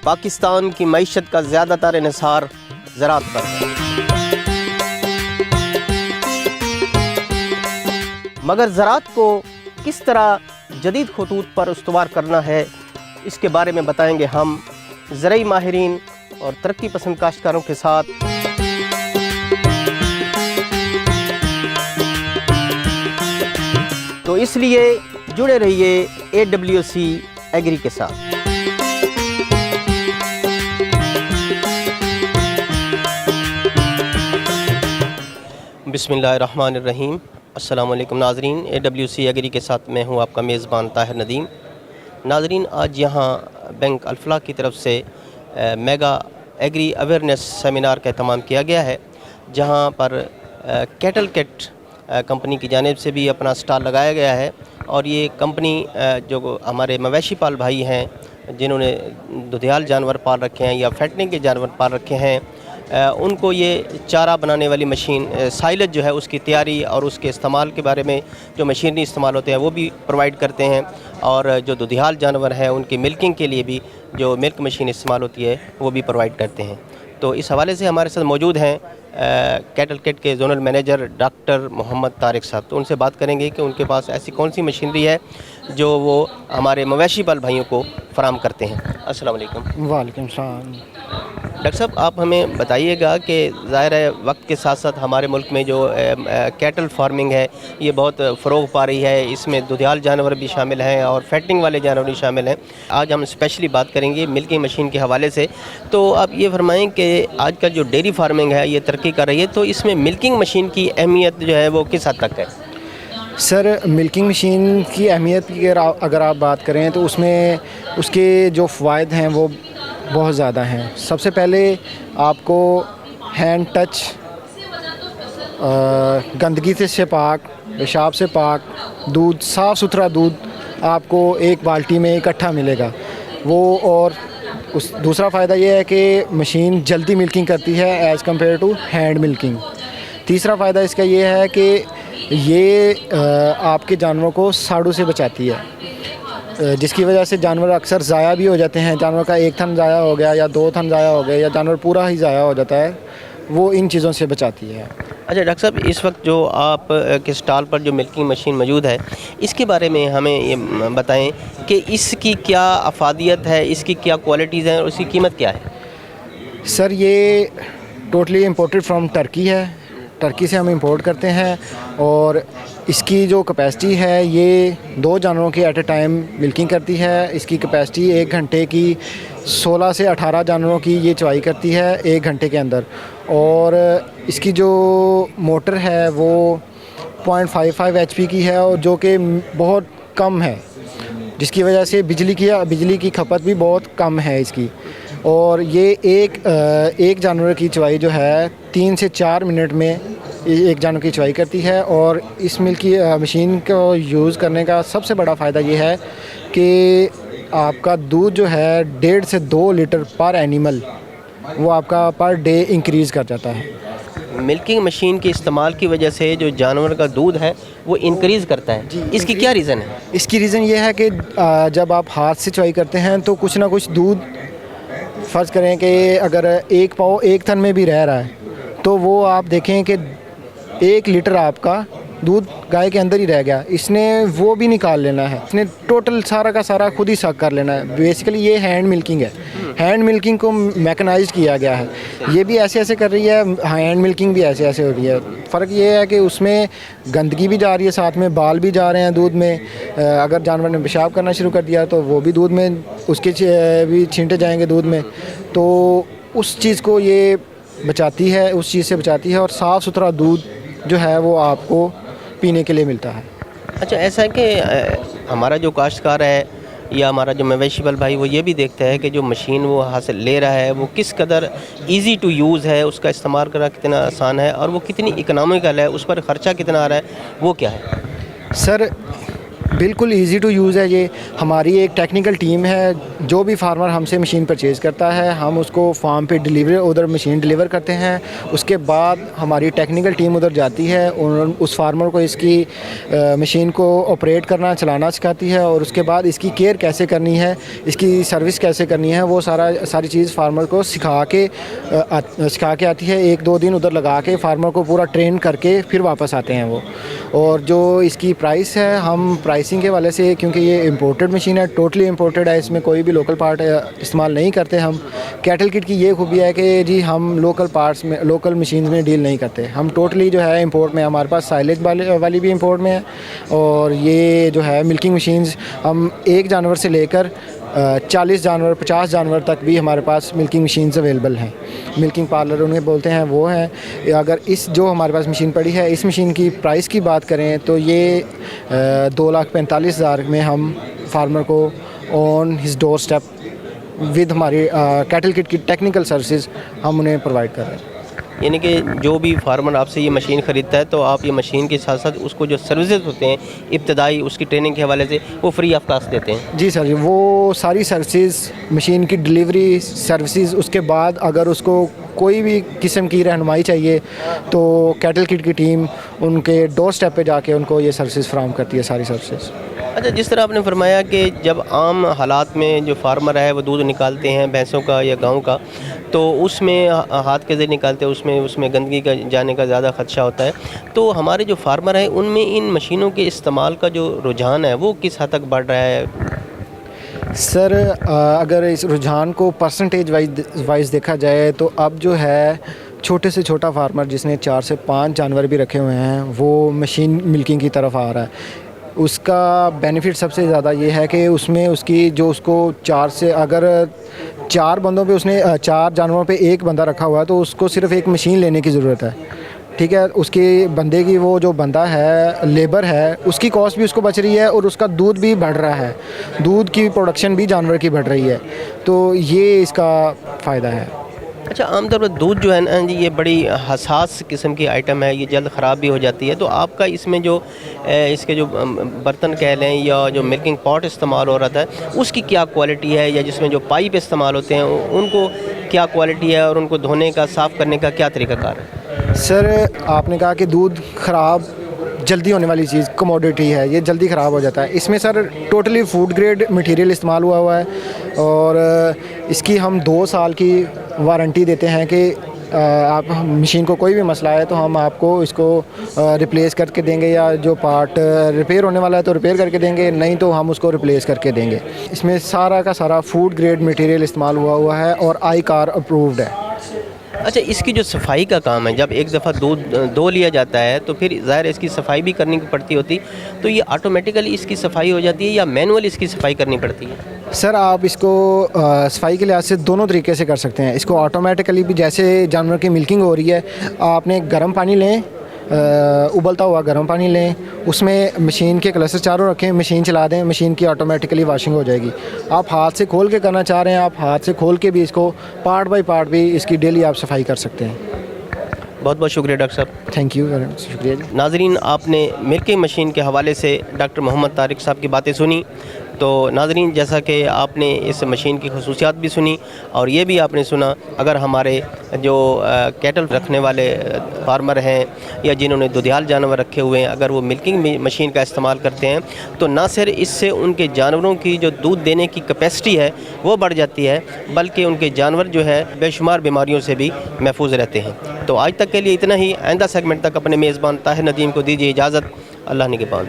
پاکستان کی معیشت کا زیادہ تر انحصار زراعت پر ہے، مگر زراعت کو کس طرح جدید خطوط پر استوار کرنا ہے، اس کے بارے میں بتائیں گے ہم زرعی ماہرین اور ترقی پسند کاشتکاروں کے ساتھ۔ تو اس لیے جڑے رہیے AWC ایگری کے ساتھ۔ بسم اللہ الرحمن الرحیم۔ السلام علیکم ناظرین، AWC ایگری کے ساتھ میں ہوں آپ کا میزبان طاہر ندیم۔ ناظرین، آج یہاں بینک الفلاح کی طرف سے میگا ایگری اویئرنیس سیمینار کا اہتمام کیا گیا ہے، جہاں پر کیٹل کٹ کمپنی کی جانب سے بھی اپنا سٹال لگایا گیا ہے، اور یہ کمپنی جو ہمارے مویشی پال بھائی ہیں جنہوں نے ددھیال جانور پال رکھے ہیں یا فیٹنگ کے جانور پال رکھے ہیں، ان کو یہ چارہ بنانے والی مشین سائلج جو ہے اس کی تیاری اور اس کے استعمال کے بارے میں جو مشینری استعمال ہوتے ہیں وہ بھی پرووائڈ کرتے ہیں، اور جو ددھیال جانور ہیں ان کی ملکنگ کے لیے بھی جو ملک مشین استعمال ہوتی ہے وہ بھی پرووائڈ کرتے ہیں۔ تو اس حوالے سے ہمارے ساتھ موجود ہیں کیٹل کٹ کے زونل مینیجر ڈاکٹر محمد طارق صاحب۔ تو ان سے بات کریں گے کہ ان کے پاس ایسی کون سی مشینری ہے جو وہ ہمارے مویشی پال بھائیوں کو فراہم کرتے ہیں۔ السلام علیکم۔ وعلیکم السلام۔ ڈاکٹر صاحب، آپ ہمیں بتائیے گا کہ ظاہر ہے وقت کے ساتھ ساتھ ہمارے ملک میں جو کیٹل فارمنگ ہے یہ بہت فروغ پا رہی ہے، اس میں ددھیال جانور بھی شامل ہیں اور فیٹنگ والے جانور بھی شامل ہیں۔ آج ہم اسپیشلی بات کریں گے ملکنگ مشین کے حوالے سے۔ تو آپ یہ فرمائیں کہ آج کل جو ڈیری فارمنگ ہے یہ ترقی کر رہی ہے، تو اس میں ملکنگ مشین کی اہمیت جو ہے وہ کس حد تک ہے؟ سر، ملکنگ مشین کی اہمیت کی اگر آپ بات کریں تو اس میں اس کے جو فوائد ہیں وہ بہت زیادہ ہیں۔ سب سے پہلے آپ کو ہینڈ ٹچ، گندگی سے پاک، پیشاب سے پاک دودھ، صاف ستھرا دودھ آپ کو ایک بالٹی میں اکٹھا ملے گا وہ۔ اور دوسرا فائدہ یہ ہے کہ مشین جلدی ملکنگ کرتی ہے as compare to hand milking. تیسرا فائدہ اس کا یہ ہے کہ یہ آپ کے جانوروں کو ساڑوں سے بچاتی ہے، جس کی وجہ سے جانور اکثر ضائع بھی ہو جاتے ہیں۔ جانور کا ایک تھن ضائع ہو گیا یا دو تھن ضائع ہو گیا یا جانور پورا ہی ضائع ہو جاتا ہے، وہ ان چیزوں سے بچاتی ہے۔ اچھا ڈاکٹر صاحب، اس وقت جو آپ کے اسٹال پر جو ملکنگ مشین موجود ہے اس کے بارے میں ہمیں یہ بتائیں کہ اس کی کیا افادیت ہے، اس کی کیا کوالٹیز ہیں اور اس کی قیمت کیا ہے؟ سر، یہ ٹوٹلی امپورٹڈ فرام ٹرکی ہے، ٹرکی سے ہم امپورٹ کرتے ہیں، اور اس کی جو کیپیسٹی ہے یہ 2 جانوروں کی ایٹ اے ٹائم ملکنگ کرتی ہے۔ اس کی کیپیسٹی 1 گھنٹے کی 16 سے 18 جانوروں کی یہ چوائی کرتی ہے 1 گھنٹے کے اندر، اور اس کی جو موٹر ہے وہ 0.55 HP کی ہے، اور جو کہ بہت کم ہے، جس کی وجہ سے بجلی کی کھپت بھی بہت کم ہے اس کی۔ اور یہ ایک جانور کی چوائی جو ہے 3 سے 4 منٹ میں ایک جانور کی چوائی کرتی ہے۔ اور اس مشین کو یوز کرنے کا سب سے بڑا فائدہ یہ ہے کہ آپ کا دودھ جو ہے 1.5 سے 2 لیٹر پر اینیمل وہ آپ کا پر ڈے انکریز کر جاتا ہے۔ ملکنگ مشین کے استعمال کی وجہ سے جو جانور کا دودھ ہے وہ انکریز کرتا ہے، اس کی کیا ریزن ہے؟ اس کی ریزن یہ ہے کہ جب آپ ہاتھ سے چوائی کرتے ہیں تو کچھ نہ کچھ دودھ، فرض کریں کہ اگر 1 پاؤ 1 تھن میں بھی رہ رہا ہے تو وہ آپ دیکھیں کہ 1 لیٹر آپ کا دودھ گائے کے اندر ہی رہ گیا، اس نے وہ بھی نکال لینا ہے، اس نے ٹوٹل سارا کا سارا خود ہی سک کر لینا ہے۔ بیسیکلی یہ ہینڈ ملکنگ ہے، ہینڈ ملکنگ کو میکنائزڈ کیا گیا ہے۔ یہ بھی ایسے کر رہی ہے، ہینڈ ملکنگ بھی ایسے ہو رہی ہے۔ فرق یہ ہے کہ اس میں گندگی بھی جا رہی ہے، ساتھ میں بال بھی جا رہے ہیں دودھ میں۔ اگر جانور نے پیشاب کرنا شروع کر دیا تو وہ بھی دودھ میں اس کے بھی چھینٹے جائیں گے دودھ میں، تو اس چیز کو یہ بچاتی ہے، اس چیز سے بچاتی ہے، اور صاف ستھرا دودھ جو ہے وہ آپ کو پینے کے لیے ملتا ہے۔ اچھا، ایسا ہے کہ ہمارا جو کاشتکار ہے یا ہمارا جو مویشی پال بھائی وہ یہ بھی دیکھتا ہے کہ جو مشین وہ حاصل لے رہا ہے وہ کس قدر ایزی ٹو یوز ہے، اس کا استعمال کرنا کتنا آسان ہے اور وہ کتنی اکنامیکل ہے، اس پر خرچہ کتنا آ رہا ہے، وہ کیا ہے؟ سر، بالکل ایزی ٹو یوز ہے یہ. ہماری ایک ٹیکنیکل ٹیم ہے, جو بھی فارمر ہم سے مشین پرچیز کرتا ہے ہم اس کو فارم پہ ادھر مشین ڈلیور کرتے ہیں. اس کے بعد ہماری ٹیکنیکل ٹیم ادھر جاتی ہے اور اس فارمر کو اس کی مشین کو آپریٹ کرنا چلانا سکھاتی ہے, اور اس کے بعد اس کی کیئر کیسے کرنی ہے, اس کی سروس کیسے کرنی ہے, وہ ساری چیز فارمر کو سکھا کے آتی ہے. 1-2 دن ادھر لگا کے فارمر کو پورا ٹرین کر کے پھر واپس آتے ہیں وہ. اور جو اس کی پرائس ہے, ہم پرائسنگ کے والے سے, کیونکہ یہ امپورٹڈ مشین ہے, ٹوٹلی امپورٹڈ ہے, اس میں کوئی بھی لوکل پارٹ استعمال نہیں کرتے ہم. کیٹل کٹ کی یہ خوبی ہے کہ جی ہم لوکل پارٹس میں, لوکل مشینز میں ڈیل نہیں کرتے. ہم ٹوٹلی جو ہے امپورٹ میں, ہمارے پاس سائلیج والی بھی امپورٹ میں ہے, اور یہ جو ہے ملکنگ مشینز ہم 1 جانور سے لے کر 40 جانور 50 جانور تک بھی ہمارے پاس ملکنگ مشینز اویلیبل ہیں. ملکنگ پارلر انہیں بولتے ہیں, وہ ہیں. اگر جو ہمارے پاس مشین پڑی ہے, اس مشین کی پرائس کی بات کریں تو یہ 2,45,000 میں ہم فارمر کو on his door step with ہماری کیٹل کٹ کی ٹیکنیکل سروسز ہم انہیں پرووائڈ کر رہے ہیں. یعنی کہ جو بھی فارمر آپ سے یہ مشین خریدتا ہے تو آپ یہ مشین کے ساتھ ساتھ اس کو جو سروسز ہوتے ہیں ابتدائی اس کی ٹریننگ کے حوالے سے وہ فری آف کاسٹ دیتے ہیں؟ جی سر جی, وہ ساری سروسز, مشین کی ڈلیوری سروسز, اس کے بعد اگر اس کو کوئی بھی قسم کی رہنمائی چاہیے تو کیٹل کٹ کی ٹیم ان کے ڈور اسٹیپ پہ جا کے ان کو یہ سروسز فراہم کرتی ہے, ساری سروسز. اچھا, جس طرح آپ نے فرمایا کہ جب عام حالات میں جو فارمر ہے وہ دودھ نکالتے ہیں بھینسوں کا یا گاؤں کا, تو اس میں ہاتھ کے ذریعے نکالتے ہیں, اس میں گندگی کا جانے کا زیادہ خدشہ ہوتا ہے. تو ہمارے جو فارمر ہیں ان میں ان مشینوں کے استعمال کا جو رجحان ہے وہ کس حد تک بڑھ رہا ہے؟ سر اگر اس رجحان کو پرسنٹیج وائز دیکھا جائے تو اب جو ہے چھوٹے سے چھوٹا فارمر جس نے 4 سے 5 جانور بھی رکھے ہوئے ہیں وہ مشین ملکنگ کی طرف آ رہا ہے. اس کا بینیفٹ سب سے زیادہ یہ ہے کہ اس میں اس کی جو اس کو 4 سے اگر 4 بندوں پہ اس نے 4 جانوروں پہ 1 بندہ رکھا ہوا ہے تو اس کو صرف ایک مشین لینے کی ضرورت ہے. ٹھیک ہے, اس کی بندے کی وہ جو بندہ ہے, لیبر ہے, اس کی کاسٹ بھی اس کو بچ رہی ہے اور اس کا دودھ بھی بڑھ رہا ہے, دودھ کی پروڈکشن بھی جانور کی بڑھ رہی ہے. تو یہ اس کا فائدہ ہے. اچھا, عام طور پر دودھ جو ہے نا جی یہ بڑی حساس قسم کی آئٹم ہے, یہ جلد خراب بھی ہو جاتی ہے. تو آپ کا اس میں جو اس کے جو برتن کہہ لیں یا جو ملکنگ پاٹ استعمال ہو رہا ہے اس کی کیا کوالٹی ہے, یا جس میں جو پائپ استعمال ہوتے ہیں ان کو کیا کوالٹی ہے, اور ان کو دھونے کا صاف کرنے کا کیا طریقہ کار ہے؟ سر آپ نے کہا کہ دودھ خراب جلدی ہونے والی چیز کموڈیٹی ہے, یہ جلدی خراب ہو جاتا ہے. اس میں سر ٹوٹلی فوڈ گریڈ مٹیریل استعمال ہوا ہے, اور اس کی ہم 2 سال کی وارنٹی دیتے ہیں کہ آپ مشین کو کوئی بھی مسئلہ ہے تو ہم آپ کو اس کو ریپلیس کر کے دیں گے, یا جو پارٹ ریپیئر ہونے والا ہے تو ریپیئر کر کے دیں گے, نہیں تو ہم اس کو ریپلیس کر کے دیں گے. اس میں سارا کا سارا فوڈ گریڈ مٹیریل استعمال ہوا ہے اور آئی کار اپرووڈ ہے. اچھا, اس کی جو صفائی کا کام ہے, جب ایک دفعہ دودھ دھو لیا جاتا ہے تو پھر ظاہر ہے اس کی صفائی بھی کرنی پڑتی ہوتی, تو یہ آٹومیٹیکلی اس کی صفائی ہو جاتی ہے یا مینولی اس کی صفائی کرنی پڑتی ہے؟ سر آپ اس کو صفائی کے لحاظ سے دونوں طریقے سے کر سکتے ہیں. اس کو آٹومیٹیکلی بھی, جیسے جانور کی ملکنگ ہو رہی ہے, آپ نے گرم پانی لیں, ابلتا ہوا گرم پانی لیں, اس میں مشین کے کلسٹر چاروں رکھیں, مشین چلا دیں, مشین کی آٹومیٹیکلی واشنگ ہو جائے گی. آپ ہاتھ سے کھول کے کرنا چاہ رہے ہیں, آپ ہاتھ سے کھول کے بھی اس کو پارٹ بائی پارٹ بھی اس کی ڈیلی آپ صفائی کر سکتے ہیں. بہت بہت شکریہ ڈاکٹر صاحب. تھینک یو ویری مچ, شکریہ جی. ناظرین, آپ نے ملکنگ مشین کے حوالے سے ڈاکٹر محمد طارق صاحب کی باتیں سنی. تو ناظرین, جیسا کہ آپ نے اس مشین کی خصوصیات بھی سنی اور یہ بھی آپ نے سنا, اگر ہمارے جو کیٹل رکھنے والے فارمر ہیں یا جنہوں نے دودھیال جانور رکھے ہوئے ہیں, اگر وہ ملکنگ مشین کا استعمال کرتے ہیں تو نہ صرف اس سے ان کے جانوروں کی جو دودھ دینے کی کیپیسٹی ہے وہ بڑھ جاتی ہے, بلکہ ان کے جانور جو ہے بے شمار بیماریوں سے بھی محفوظ رہتے ہیں. تو آج تک کے لیے اتنا ہی. آئندہ سیگمنٹ تک اپنے میزبان طاہر ندیم کو دیجیے اجازت. اللہ نگہبان.